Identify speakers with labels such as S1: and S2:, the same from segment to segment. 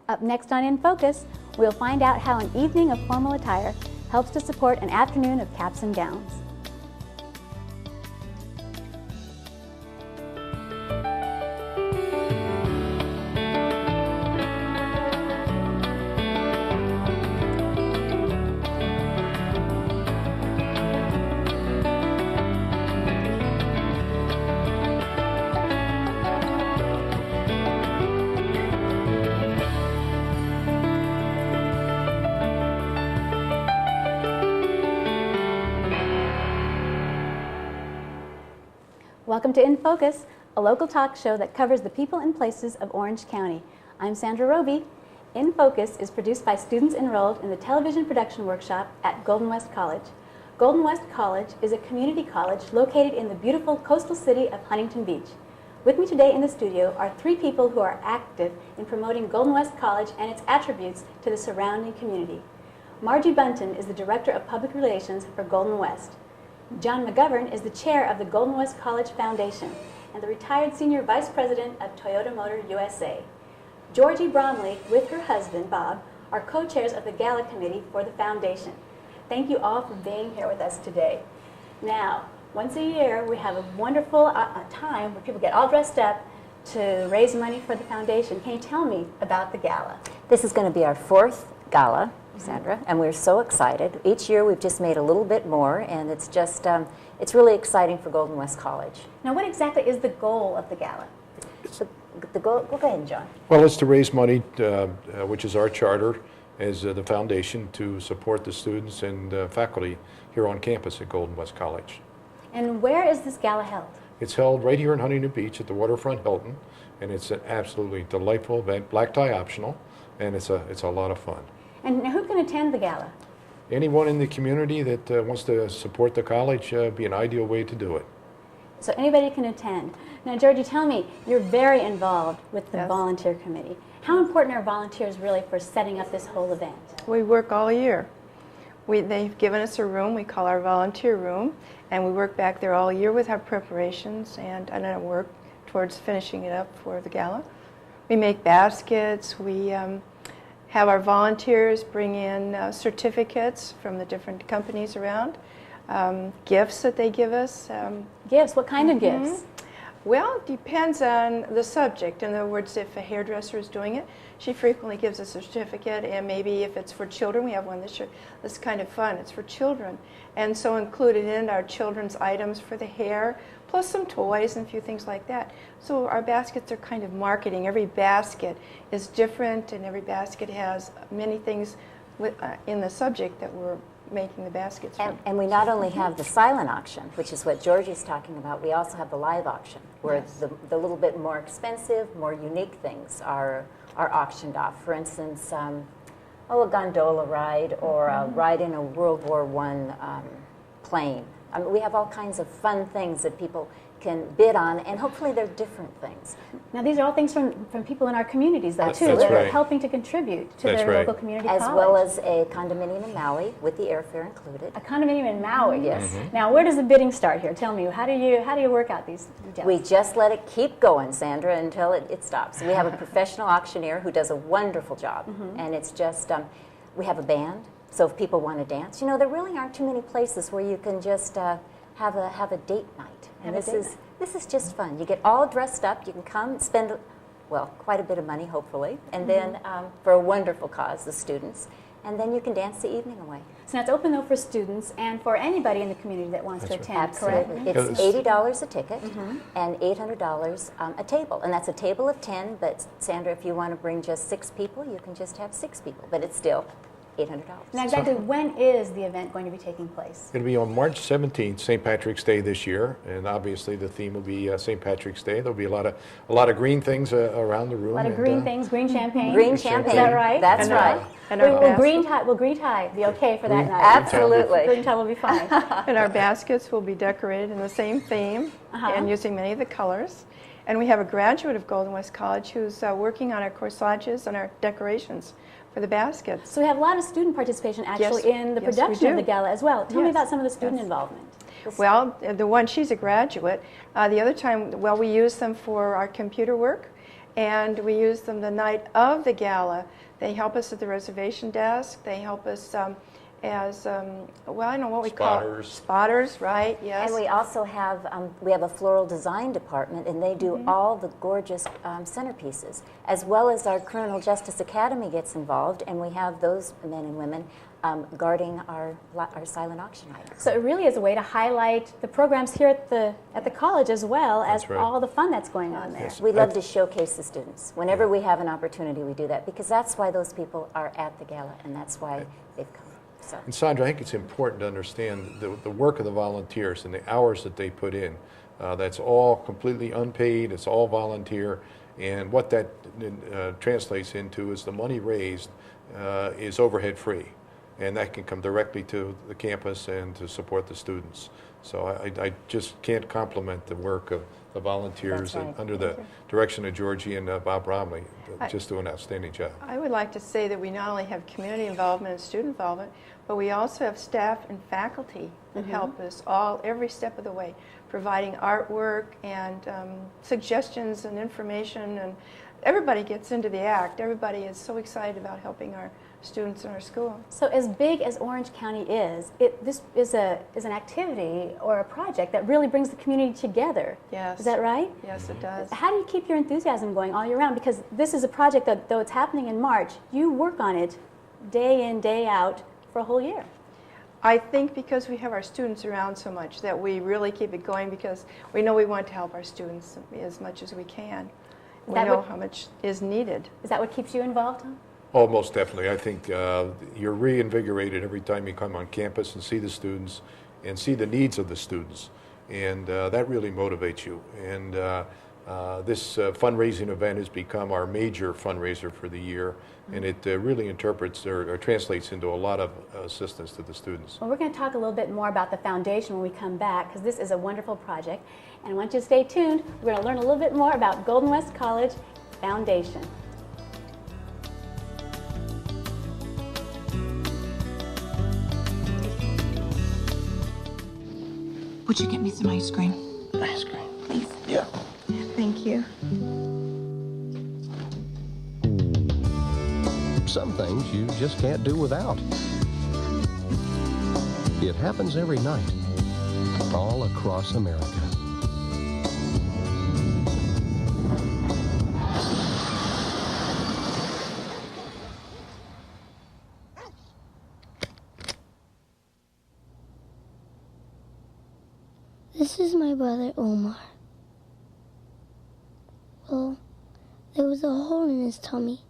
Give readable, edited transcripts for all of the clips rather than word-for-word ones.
S1: Up next on In Focus, we'll find out how an evening of formal attire helps to support an afternoon of caps and gowns. Welcome to In Focus, a local talk show that covers the people and places of Orange County. I'm Sandra Roby. In Focus is produced by students enrolled in the television production workshop at Golden West College. Golden West College is a community college located in the beautiful coastal city of Huntington Beach. With me today in the studio are three people who are active in promoting Golden West College and its attributes to the surrounding community. Margie Bunton is the Director of Public Relations for Golden West. John McGovern is the chair of the Golden West College Foundation and the retired senior vice president of Toyota Motor USA. Georgie Bromley, with her husband, Bob, are co-chairs of the Gala Committee for the foundation. Thank you all for being here with us today. Now, once a year, we have a wonderful time where people get all dressed up to raise money for the foundation. Can you tell me about the gala?
S2: This is going to be our fourth gala, Sandra, and we're so excited. Each year we've just made a little bit more, and it's just, it's really exciting for Golden West College.
S1: Now, what exactly is the goal of the gala?
S2: The goal, go ahead, John.
S3: Well, it's to raise money, which is our charter as the foundation, to support the students and faculty here on campus at Golden West College.
S1: And where is this gala held?
S3: It's held right here in Huntington Beach at the Waterfront Hilton, and it's an absolutely delightful event, black tie optional, and it's a lot of fun.
S1: And now who can attend the gala?
S3: Anyone in the community that wants to support the college be an ideal way to do it.
S1: So anybody can attend. Now, Georgie, tell me, you're very involved with the volunteer committee. How important are volunteers really for setting up this whole event?
S4: We work all year. They've given us a room we call our volunteer room, and we work back there all year with our preparations and then work towards finishing it up for the gala. We make baskets. We have our volunteers bring in certificates from the different companies around, gifts that they give us.
S1: Gifts? What kind of gifts?
S4: Well, it depends on the subject. In other words, if a hairdresser is doing it, she frequently gives a certificate, and maybe if it's for children, we have one this year that's kind of fun. It's for children. And so included in our children's items for the hair, plus some toys and a few things like that. So our baskets are kind of marketing. Every basket is different, and every basket has many things in the subject that we're making the baskets from.
S2: And we not only have the silent auction, which is what Georgie's talking about, we also have the live auction, where the little bit more expensive, more unique things are auctioned off. For instance, a gondola ride or a ride in a World War I plane. I mean, we have all kinds of fun things that people can bid on, and hopefully they're different things.
S1: Now, these are all things from people in our communities, though, too,
S3: That's
S1: that are
S3: right.
S1: helping to contribute to their local community
S2: As
S1: college.
S2: well as a condominium in Maui with the airfare included.
S1: A condominium in Maui.
S2: Yes.
S1: Now, where does the bidding start here? Tell me, how do you work out these details?
S2: We just let it keep going, Sandra, until it stops. We have a professional auctioneer who does a wonderful job, and it's just, we have a band, so if people want to dance, you know, there really aren't too many places where you can just have a date night. And this is just fun. You get all dressed up, you can come and spend, well, quite a bit of money, hopefully, and then for a wonderful cause, the students, and then you can dance the evening away.
S1: So now it's open, though, for students and for anybody in the community that wants to attend, correct?
S2: Absolutely. It's $80 a ticket and $800 a table. And that's a table of 10, but Sandra, if you want to bring just 6 people, you can just have 6 people, but it's still $800.
S1: Now, exactly when is the event going to be taking place?
S3: It's going to be on March 17th, St. Patrick's Day this year, and obviously the theme will be St. Patrick's Day. There'll be a lot of green things around the room.
S1: A lot of green things, green champagne.
S2: Green champagne.
S1: Is that right?
S2: That's right.
S4: And
S1: will green tie be okay for that night?
S2: Absolutely.
S1: Green tie will be fine.
S4: And our baskets will be decorated in the same theme and using many of the colors. And we have a graduate of Golden West College who's working on our corsages and our decorations for the baskets.
S1: So we have a lot of student participation actually in the production of the gala as well. Tell me about some of the student involvement.
S4: Well, the one, she's a graduate. The other time, well, we use them for our computer work, and we use them the night of the gala. They help us at the reservation desk. They help us as, well, I don't know what we call it. Spotters, right, yes.
S2: And we also have, we have a floral design department, and they do all the gorgeous centerpieces, as well as our Criminal Justice Academy gets involved, and we have those men and women guarding our silent auction items.
S1: So it really is a way to highlight the programs here at the college, as well as
S3: That's right.
S1: all the fun that's going on there.
S3: Yes.
S2: We love to showcase the students. Whenever we have an opportunity, we do that, because that's why those people are at the gala, and that's why they've come. So.
S3: And Sandra, I think it's important to understand the work of the volunteers and the hours that they put in. That's all completely unpaid, it's all volunteer, and what that translates into is the money raised is overhead free, and that can come directly to the campus and to support the students. So I just can't compliment the work of the volunteers
S2: That's right.
S3: under the direction of Georgie and Bob Bromley, just do an outstanding job.
S4: I would like to say that we not only have community involvement and student involvement, but we also have staff and faculty that help us every step of the way, providing artwork and suggestions and information, and everybody gets into the act. Everybody is so excited about helping our students in our school.
S1: So as big as Orange County is, this is an activity or a project that really brings the community together.
S4: Yes.
S1: Is that right?
S4: Yes, it does.
S1: How do you keep your enthusiasm going all year round? Because this is a project that, though it's happening in March, you work on it day in, day out for a whole year.
S4: I think because we have our students around so much that we really keep it going, because we know we want to help our students as much as we can. We know how much is needed.
S1: Is that what keeps you involved, Tom?
S3: Oh, most definitely. I think you're reinvigorated every time you come on campus and see the students and see the needs of the students, and that really motivates you. And this fundraising event has become our major fundraiser for the year, and it really interprets or translates into a lot of assistance to the students.
S1: Well, we're going to talk a little bit more about the foundation when we come back, because this is a wonderful project. And I want you to stay tuned. We're going to learn a little bit more about Golden West College Foundation.
S5: Would you get me some ice cream?
S6: Ice cream.
S5: Please.
S6: Yeah.
S5: Thank you.
S7: Some things you just can't do without. It happens every night, all across America.
S8: This is my brother Omar. Well, there was a hole in his tummy.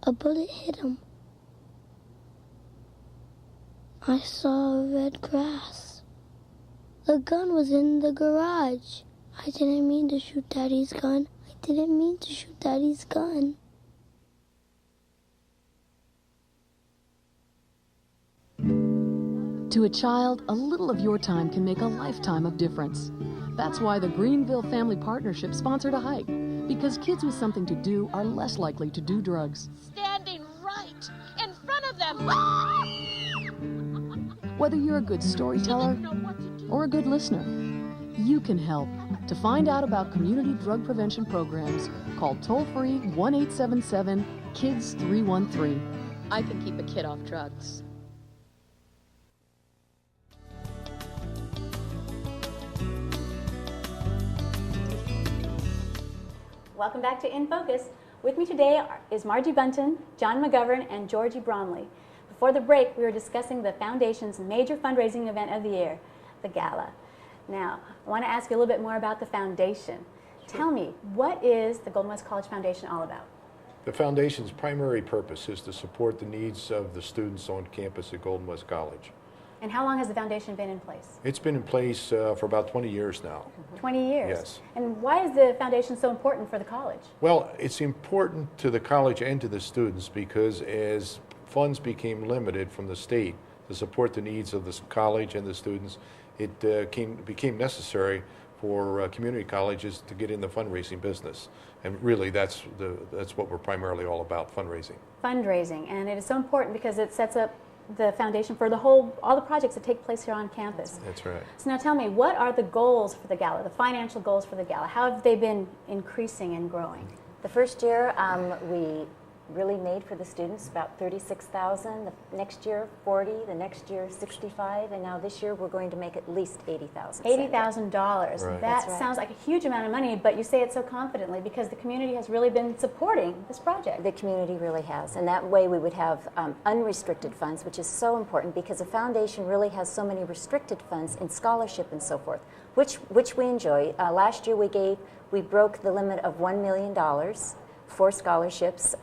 S8: A bullet hit him. I saw red grass. The gun was in the garage. I didn't mean to shoot Daddy's gun. I didn't mean to shoot Daddy's gun.
S9: To a child, a little of your time can make a lifetime of difference. That's why the Greenville Family Partnership sponsored a hike, because kids with something to do are less likely to do drugs.
S10: Standing right in front of them.
S9: Whether you're a good storyteller or a good listener, you can help. To find out about community drug prevention programs, call toll-free 1-877-KIDS-313.
S10: I can keep a kid off drugs.
S1: Welcome back to In Focus. With me today is Margie Bunton, John McGovern, and Georgie Bromley. Before the break, we were discussing the Foundation's major fundraising event of the year, the Gala. Now, I want to ask you a little bit more about the Foundation. Tell me, what is the Golden West College Foundation all about?
S3: The Foundation's primary purpose is to support the needs of the students on campus at Golden West College.
S1: And how long has the Foundation been in place?
S3: It's been in place for about 20 years now.
S1: 20 years?
S3: Yes.
S1: And why is the Foundation so important for the college?
S3: Well, it's important to the college and to the students because as funds became limited from the state to support the needs of the college and the students, it became necessary for community colleges to get in the fundraising business. And really, that's what we're primarily all about, fundraising.
S1: Fundraising, and it is so important because it sets up the foundation for all the projects that take place here on campus.
S3: That's right.
S1: So now tell me, what are the goals for the gala, the financial goals for the gala? How have they been increasing and growing?
S2: The first year, we really made for the students about $36,000. The next year, 40. The next year, 65. And now this year, we're going to make at least $80,000.
S1: $80,000.
S3: Right.
S1: That sounds like a huge amount of money, but you say it so confidently because the community has really been supporting this project.
S2: The community really has, and that way we would have unrestricted funds, which is so important because a foundation really has so many restricted funds in scholarship and so forth, which we enjoy. Last year we broke the limit of $1 million for scholarships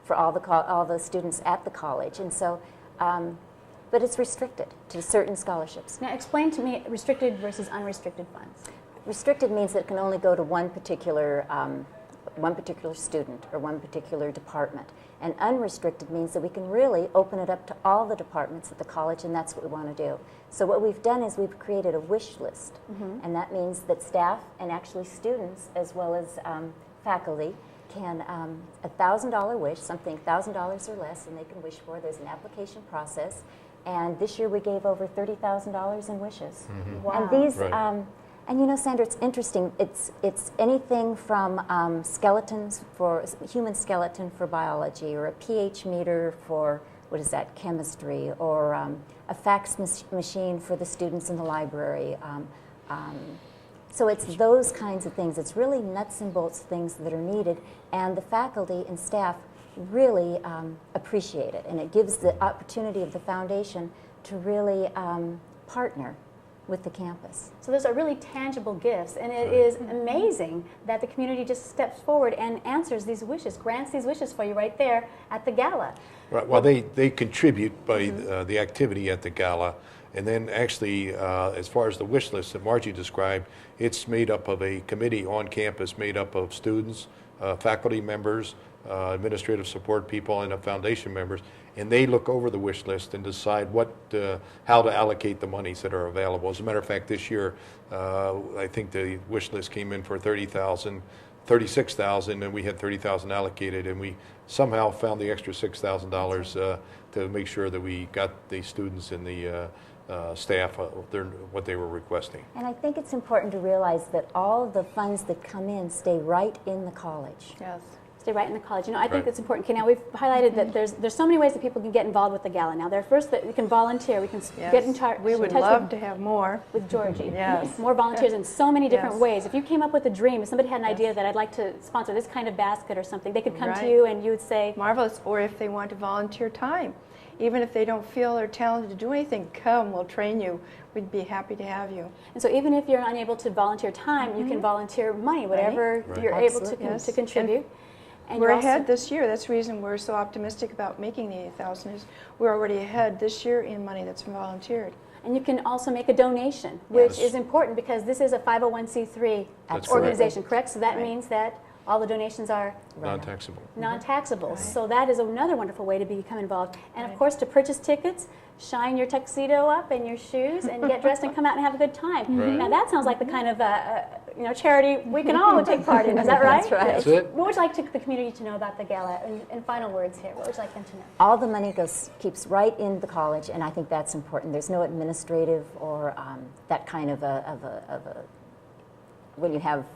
S2: for all the students at the college, and so. But it's restricted to certain scholarships.
S1: Now explain to me restricted versus unrestricted funds.
S2: Restricted means that it can only go to one particular student or one particular department. And unrestricted means that we can really open it up to all the departments at the college, and that's what we want to do. So what we've done is we've created a wish list, and that means that staff and actually students as well as faculty can $1,000 wish, something $1,000 or less, and they can wish for. There's an application process, and this year we gave over $30,000 in wishes.
S1: Wow.
S2: And these,
S3: Right.
S2: and you know, Sandra, it's interesting. It's anything from skeletons for human skeleton for biology, or a pH meter for what is that, chemistry, or a fax machine for the students in the library. So it's those kinds of things. It's really nuts and bolts things that are needed, and the faculty and staff really appreciate it, and it gives the opportunity of the foundation to really partner with the campus.
S1: So those are really tangible gifts, and it is amazing that the community just steps forward and answers these wishes, grants these wishes for you right there at the gala.
S3: Right. Well, they contribute by the activity at the gala, and then actually, as far as the wish list that Margie described, it's made up of a committee on campus made up of students, faculty members, administrative support people, and foundation members, and they look over the wish list and decide how to allocate the monies that are available. As a matter of fact, this year, I think the wish list came in for $36,000, and we had $30,000 allocated, and we somehow found the extra $6,000 to make sure that we got the students and the staff what they were requesting.
S2: And I think it's important to realize that all the funds that come in stay right in the college.
S4: Yes.
S1: Stay right in the college. You know, I think
S3: Right.
S1: it's important. Okay, now we've highlighted that there's so many ways that people can get involved with the gala. Now, first that we can volunteer. We can get in touch.
S4: We would love to have more.
S1: with Georgie.
S4: Yes.
S1: More volunteers in so many different
S4: Yes.
S1: ways. If you came up with a dream, if somebody had an idea that I'd like to sponsor this kind of basket or something, they could come to
S4: Right.
S1: you and you would say,
S4: Marvelous. Or if they want to volunteer time. Even if they don't feel they're talented to do anything, come, we'll train you. We'd be happy to have you.
S1: and so even if you're unable to volunteer time, you can volunteer money, whatever
S3: Right.
S1: you're able to,
S2: Absolutely.
S4: Yes.
S1: to contribute. And
S4: We're
S1: you're also-
S4: ahead this year. That's the reason we're so optimistic about making the 8,000 is we're already ahead this year in money that's been volunteered.
S1: And you can also make a donation, which
S3: Yes.
S1: is important because this is a 501c3
S3: That's
S1: organization, correct? So that
S4: Right.
S1: means that all the donations are
S3: Non-taxable.
S1: non-taxable. So that is another wonderful way to become involved. And of course, to purchase tickets, shine your tuxedo up and your shoes and get dressed and come out and have a good time.
S3: Right.
S1: Now that sounds like the kind of charity we can all take part in. Is that right?
S2: That's right.
S3: That's it.
S1: What would you like the community to know about the gala? In final words here, what would you like them to know?
S2: All the money keeps right in the college, and I think that's important. There's no administrative or that kind of a when you have.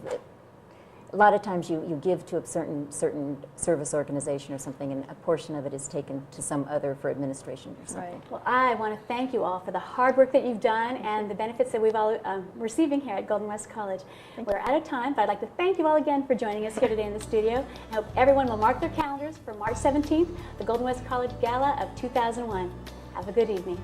S2: A lot of times you give to a certain service organization or something, and a portion of it is taken to some other for administration or something.
S4: Right.
S1: Well, I want to thank you all for the hard work that you've done and the benefits that we've all receiving here at Golden West College. We're out of time, but I'd like to thank you all again for joining us here today in the studio. I hope everyone will mark their calendars for March 17th, the Golden West College Gala of 2001. Have a good evening.